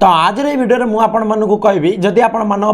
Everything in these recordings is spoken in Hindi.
तो आज ये वीडियो में मुझे कहबी जदि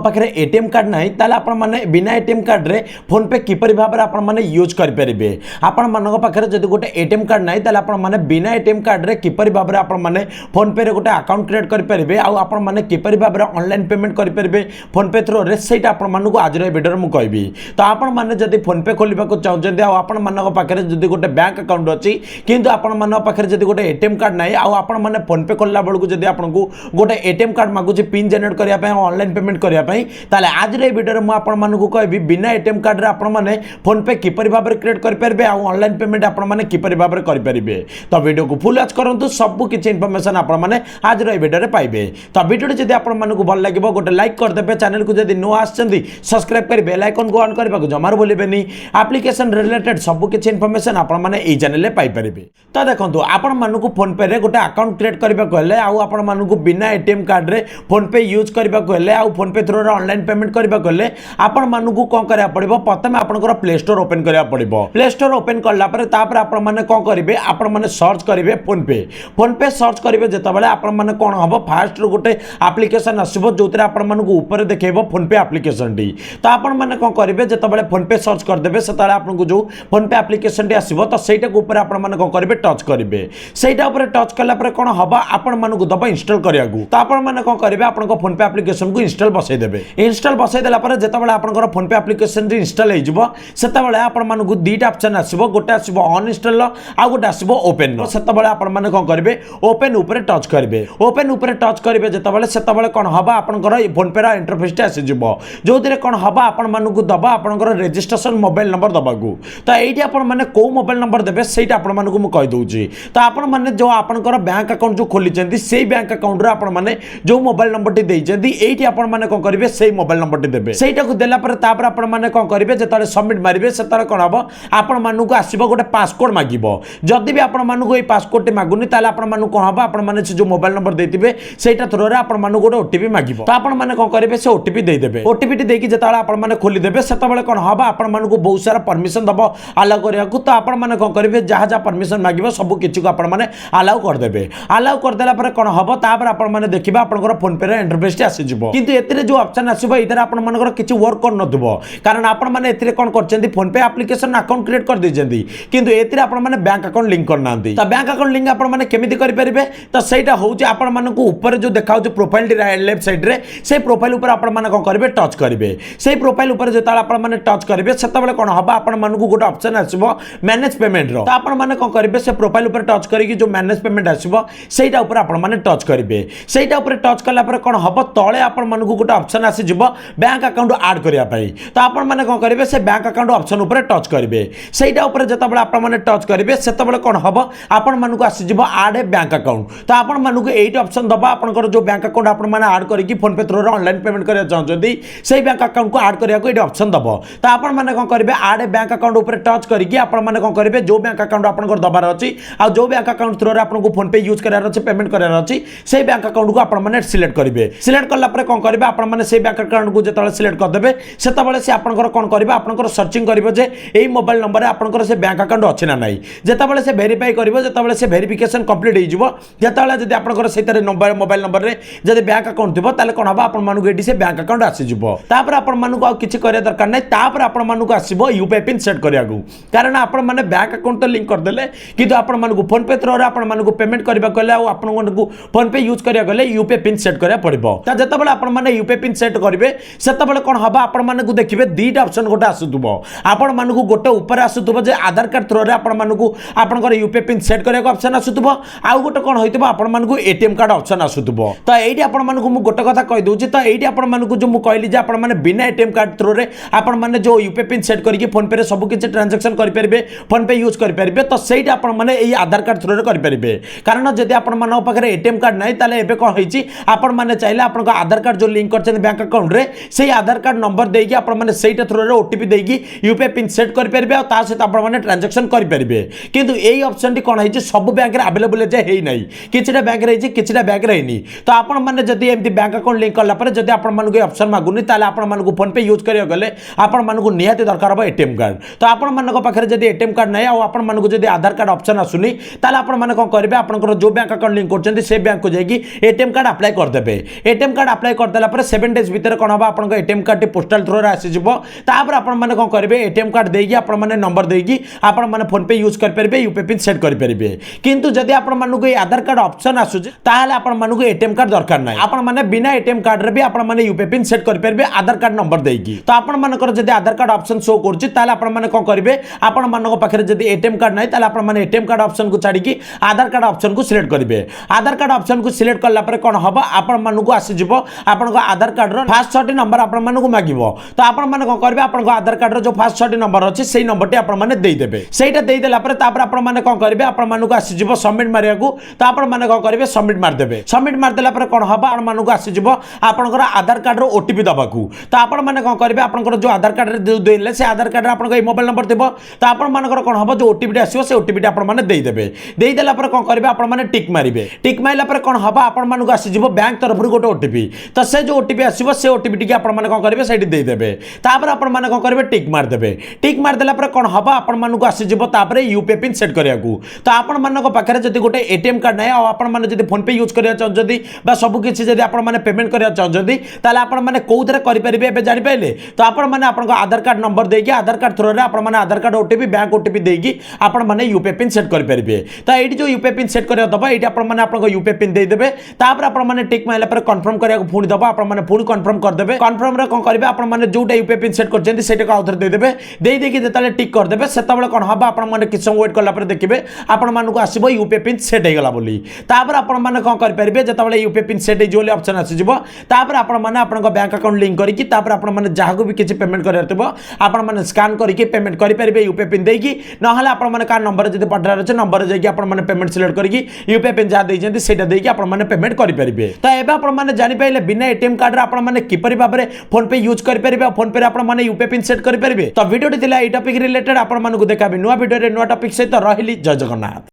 पाखे एटीएम कार्ड ना ताले आपण माने बिना एटीएम कार्ड रे फोन पे किपरि भाव में आपण माने यूज कर परिबे। आपण मानक पाखे जदि गोटे एटीएम कार्ड ना ताले आपण माने बिना एटीएम कार्ड रे किपरि भाव में आपण माने फोन पे रे गोटे अकाउंट क्रिएट कर परिबे आ आपण माने किपरि भाव में ऑनलाइन पेमेंट कर परिबे फोन पे थ्रू रे सेटा आपण मानक आज ये वीडियो में कहबी। तो आपण माने जदि फोन पे खोलिबा को चाहउछन्ते आ आपण मानक पाखे जदि गोटे बैंक अकाउंट अछि किंतु आपण मानक पाखे जदि गोटे एटीएम कार्ड ना आ आपण माने फोन पे खोलला बेलकु जदि आपनको गोटे एटीएम कार्ड मागुची पिन जनरेट करिया पय ऑनलाइन पेमेंट करिया पय ताले आज रे वीडियो रे मु आपण मानकु कहबी बिना एटीएम कार्ड रे आपण माने फोन पे किपरि भाव रे क्रिएट कर परबे आ ऑनलाइन पेमेंट आपण माने किपरि भाव रे कर परिबे। तो वीडियो को फुल वॉच करंतु सब किछि इंफॉर्मेशन आपण माने आज रे वीडियो रे पाइबे। तो वीडियो जदि आपण मानकु भल लागिबो गोटे लाइक कर देबे, चैनल को जदि नो आछंती सब्सक्राइब कर बेल आइकन को ऑन करबा को जमार बोलिबेनी। एप्लीकेशन रिलेटेड सब किछि इंफॉर्मेशन आपण माने ए चैनल रे पाइ परिबे। तो देखंतु आपण मानकु फोन पे रे गोटे अकाउंट क्रिएट करबा कहले आ आपण मानकु बिना एटीएम कार्ड रे फोन पे यूज करबा कहले आ फोन पे थ्रू रे ऑनलाइन पेमेंट करबा कहले आपण मानकु कोन करया पड़िबो। प्रथम आपनकर प्ले स्टोर ओपन करया पड़िबो। प्ले स्टोर ओपन करला पर तापर आपण माने कोन करिवे आपण माने सर्च करिवे फोन पे सर्च करिवे जेतबेले आपण माने कोन हबो फास्ट रो गोटे एप्लीकेशन आसीबो जोतरे आपण मानकु ऊपर देखेबो फोन पे एप्लीकेशन डी। तो आपण माने कोन करिवे जेतबेले फोन पे सर्च कर देबे सेताले आपनको जो फोन पे एप्लीकेशन डी आसीबो तो सेटा को ऊपर आपण माने कोन करिवे टच करिवे। सेटा ऊपर टच करला पर कोन हबो आपण मानकु दबा इंस्टॉल करियागु। तो आपण माने कोन करिवे आपनको फोन पे एप्लीकेशन को इंस्टॉल बसाई देबे। इंस्टॉल बसाई देला पर जेतबेले आपनकर फोन पे एप्लीकेशन री इंस्टॉल हे जिवो सेतबेले आपण मानकु दीटा ऑप्शन आसीबो, गोटे आसीबो अनइंस्टॉल आ गोटे आसीबो ओपन रो। सेतबेले आपण माने कोन करिवे ओपन ऊपर टच करिवे। ओपन ऊपर टच करिवे जेतबेले सेतबेले कोन हबा आपनकर फोन पे रा इंटरफेस टे आसी जिवो जोदिरे कोन हबा आपण मानकु दबा आपनकर रजिस्ट्रेशन मोबाइल नंबर दबागु। तो एठी आपण माने को मोबाइल नंबर देबे सेटा आपण मानकु मु कहि दोउची। तो आपण माने जो आपनकर बैंक अकाउंट जो खोली चंदी सेही बैंक अकाउंट रे आपण माने जो मोबाइल नंबर टी देई चंदी एठी आपण माने कोन करिवे सेही मोबाइल नंबर टी देबे। सेटा को देला पर तापर आपण माने कोन करिवे जेताले सबमिट मारिवे सेताले कोन हबो आपण मानकु आसीबो गोटे पासकोड मागिबो। जदि भी आपण मानकु ए पासकोड टी मागुनी ताले आपण मानकु कोन हबो आपण माने से जो मोबाइल नंबर देतिबे सेटा थ्रू रे आपण मानकु गोटे ओटीपी मागिबो। तो आपण माने कोन करिवे से ओटीपी देई देबे। ओटीपी टी देकी जेताले आपण माने खोली देबे सेताबेले कोन हबो आपण मानकु बहुत सारा परमिशन दबो अलाउ करिया को। तो आपण माने कोन करिवे जहा जहा परमिशन मागिबो सब किछि को आपण माने अलाउ कर देबे। अलाउ कर देला पर कोन हबो तापर आपण माने देखिबा आपनकर फोन पे रे इंटरफेस टी आसी जिवो। किंतु एतिरे जो ऑप्शन आसीबो इधर आपण मानकर किछि वर्क कर नथुबो कारण आपण माने एतिरे कोन करचंदी फोन पे एप्लीकेशन अकाउंट क्रिएट कर दिजंदी किंतु एतिरे आपण माने बैंक अकाउंट लिंक कर नांदी। तो बैंक अकाउंट लिंक आपण माने केमिति करि परिबे। तो सेटा होउची आपण मानकु ऊपर जो देखाउ जो प्रोफाइल टी लेफ्ट साइड रे से प्रोफाइल ऊपर आपण माने कोन करिवे टच करिवे। से प्रोफाइल ऊपर जेताले आपण माने टच करिवे सेताबेले कोन हबा आपण मानकु गोटे ऑप्शन आसीबो मैनेज पेमेंट रो। तो आपण माने कोन करिवे से प्रोफाइल ऊपर टच करिकि जो मैनेज पेमेंट आसीबो सेटा ऊपर आपण माने टच करिवे। सेटा ऊपर टच करला पर कोन हबो तळे आपण मानकु गोटे ऑप्शन आसी जिवो बैंक अकाउंट ऐड करिया पई। तो आपण माने कोन करिवे से बैंक अकाउंट ऑप्शन ऊपर टच करिवे। सेटा ऊपर जेताबेले आपण माने टच करिवे सेताबेले कोन हबो आपण मानकु आसी जिवो ऐड ए बैंक अकाउंट। तो आपण मानकु एट ऑप्शन दबा आपनकर जो बैंक अकाउंट आपण माने ऐड करिकि फोन पे थ्रू रे ऑनलाइन पेमेंट करिया चाहजोदी सेही बैंक अकाउंट को ऐड करिया को एट ऑप्शन दबो। तो आपण माने कोन करिवे ऐड ए बैंक अकाउंट ऊपर टच करिकि आपण माने कोन करिवे जो बैंक अकाउंट आपनकर दबार अछि आ जो बैंक अकाउंट थ्रू रे आपनको फोन पे यूज करिया अछि पेमेंट करिया अछि सेही बैंक अकाउंट को आपण माने सिलेक्ट करिवे। सिलेक्ट करला पर कोन करिवे आपण माने सेही बैंक अकाउंट को जेताले सिलेक्ट कर देबे सेताबेले से आपनकर कोन करिवे आपनकर सर्चिंग करिवो जे एई मोबाइल नंबर रे आपनकर से बैंक अकाउंट अछि ना नाही। जेताबेले से वेरीफाई करिवो जेताबेले से वेरिफिकेशन कंप्लीट हे जिवो जेताबेले जदि आपनकर सेतारे नंबर मोबाइल नंबर रे जदि बैंक अकाउंट थिबो ताले कोन हबा आपण मानकु एडी से बैंक अकाउंट आसी जिवो। तापर आपण मानकु आ किछि करिया दरकार नै। तापर आपण मानकु आसीबो यूपीआई पिन सेट करियागु कारण आपण माने बैंक अकाउंट तो लिंक कर देले किंतु आपण मानकु फोन पे थ्रू रे आपण मानकु पेमेंट करबा कहले आ आपण मानकु फोन पे यूज करिया गले यूपीआई पिन सेट करिया पड़िबो। त जेतबेले आपण माने यूपीआई पिन सेट करिवे सेतबेले कोन हबा आपण मानकु देखिबे दीटा ऑप्शन गोटे आसुतुबो। आपण मानकु गोटे ऊपर आसुतुबो जे आधार कार्ड थ्रू रे आपण मानकु आपनकर यूपीआई पिन सेट करिया ऑप्शन आसुतुबो आ गोटे कोन होइतबो आपण मानकु एटीएम कार्ड ऑप्शन आसुतुबो। त एठी आपण मानकु मु गोटे कथा कहि दोउची। त एठी आपण मानकु जो मु कहली जे आपण माने बिना एटीएम कार्ड थ्रू रे आपण माने जो यूपीआई पिन सेट करिकि फोन पे रे सब किछि ट्रांजैक्शन करि परिबे फोन पे यूज करि परिबे। तो सेटा आपण माने एई आधार कार्ड थ्रू रे करि परिबे कारण जदि आपण मानक पाखरे एटीएम कार्ड नै ताले एबे कोन होइची आपण माने चाइले आपण को आधार कार्ड जो लिंक करछन बैंक अकाउंट रे सेही आधार कार्ड नंबर देकी आपण माने सेटा थ्रू रे ओटीपी देकी यूपीआई पिन सेट करि परिबे आ ता से आपण माने ट्रांजैक्शन करि परिबे। किंतु एई ऑप्शन टी कोन होइची सब बैंक रे अवेलेबल जे हेई नै किछटा बैंक रे हेइची किछटा बैंक रे हेनी। तो आपण माने जदि एमती बैंक अकाउंट लिंक करला पर जदि आपण मानकु ऑप्शन मागुनी ताले आपण मानकु फोन पे यूज करिया गले आपण मानकु निहाती दरकार हो एटीएम कार्ड। तो आपण मानक पाखरे जदि एटीएम कार्ड नै आ आपण मानकु जदि आधार कार्ड ऑप्शन आसुनी ताले आपण माने कोन करिवे आपनकर जो बैंक अकाउंट लिंक करछन्ती से बैंक को जाईकी एटीएम कार्ड अप्लाई करदेबे एटीएम कार्ड अप्लाई करदेला पर 7 डेज भितर कौन हम आपन एटीएम कार्ड पोस्टाल थ्रू आसीजिवो तापर आपण माने कोन करिवे एटीएम कार्ड देगी आपण माने नंबर देगी आपण माने फोन पे यूज कर परिबे यूपीआई पिन सेट कर परिबे किंतु जदि आपण मानु को आधार कार्ड ऑप्शन आसुजे ताहाले आपण मानु को एटीएम कार्ड दरकार नै आपण माने बिना एटीएम कार्ड रे भी आपण माने यूपीआई पिन सेट कर परिबे आधार कार्ड नंबर देगी तो आपण मानकर जदि आधार कार्ड ऑप्शन शो करछि ताहाले आपण माने कोन करिवे आपण मानको पाखरे जदि एटीएम कार्ड नै ताहाले आपण माने एटीएम कार्ड ऑप्शन को छाडी की आधार कार्ड ऑप्शन को सिलेक्ट करिवे आधार कार्ड ऑप्शन को सिलेक्ट करला पर कोन हबो आपण मानको आसी जिवो आपण को आधार कार्ड रो फास्ट 6 नंबर आपण मानको मागिवो तो आपण माने कोन करिवे आपण को आधार कार्ड रो जो फास्ट 6 नंबर अछि सेही नंबर टी आपण माने देई देबे सेटा देई देला पर तापर आपण माने कोन करिवे आपण मानको आसी जिवो सबमिट मारिया को तो आपण माने कोन करिवे सबमिट मार देबे सबमिट मार देला पर कोन हबो आपण मानको आसी जिवो आपण को आधार कार्ड रो ओटीपी दबाकू तो आपण माने कोन करिवे आपण को जो आधार कार्ड रे देले से आधार कार्ड रे आपण को मोबाइल नंबर देबो तो आपण मानकर कोन हबो जो ओटीपी आसीबो से ओटीपी आपण माने देई देबे देई देला पर कोन करिवे आपण माने टिक मारिबे टिक माइला पर कोन हबो आपण मानको आसी जिवो बैंक तरफ गोटे ओटीपी तो से जो ओटीपी आसीबो से ओटीपी टिके आपण माने कोन करिवे सेठी देई देबे तापर आपण माने कोन करिवे टिक मार देबे टिक मार देला पर कोन हबो आपण मानको आसी जिवो तापर यूपीआई पिन सेट करियाकू तो आपण मानको पाखरे जदि गोटे एटीएम कार्ड नै आ आपण माने जदि फोन पे यूज करिया चाह जदि बा सब किछि जदि आपण माने पेमेंट करिया चाह जदि ताले आपण माने कोउथरे करि परिबे एबे जानि पाइले तो आपण माने आपण को आधार कार्ड नंबर देकी आधार कार्ड थ्रू रे आपण माने आधार कार्ड ओटीपी बैंक ओटीपी देकी आपण माने यूपीआई पिन सेट करि परिबे तो एठी जो यूपीआई पिन सेट करिया दबा एठी आपण माने आपण को यूपीआई पिन देई देबे तापर आपण माने टिक माइला पर कंफर्म करिया को फुणी दबा आपण माने फुणी कंफर्म कर देबे कंफर्म रे कोन करिवे आपण माने जोटा यूपीआई पिन सेट करछेंती सेटा को आउथर देई देबे देई देकी जेताले टिक कर देबे सेताबेले कोन हबा आपण माने किछ समय वेट करला पर देखिबे आपण मानको आसीबो यूपीआई पिन सेट हे गला बोली तापर आपण माने कोन कर परिबे जेताबेले यूपीआई पिन सेट हे जोले ऑप्शन आसी जिवो तापर आपण माने आपण को बैंक अकाउंट लिंक करी की तापर आपण माने जहा को भी किछ पेमेंट करिया तबो आपण माने स्कैन करी की पेमेंट करि परिबे यूपीआई पिन देकी न हले आपण माने का नंबर जदि पठार अछि नंबर जाई की आपण माने पेमेंट सिलेक्ट करी की यूपीआई पिन जा देई जेंती सेटा देकी आपण माने पेमेंट करि परिबे तो एबा आपण माने जानि पाइले बिना एटीएम कार्ड रे आपण माने किपरि भाबरे फोन पे यूज करि परिबे फोन पे आपण माने यूपीआई पिन सेट करि परिबे तो वीडियो दिला ए टॉपिक रिलेटेड आपण मानको देखाबे नुवा वीडियो रे नुवा टॉपिक सहित रहिली जय जगन्नाथ।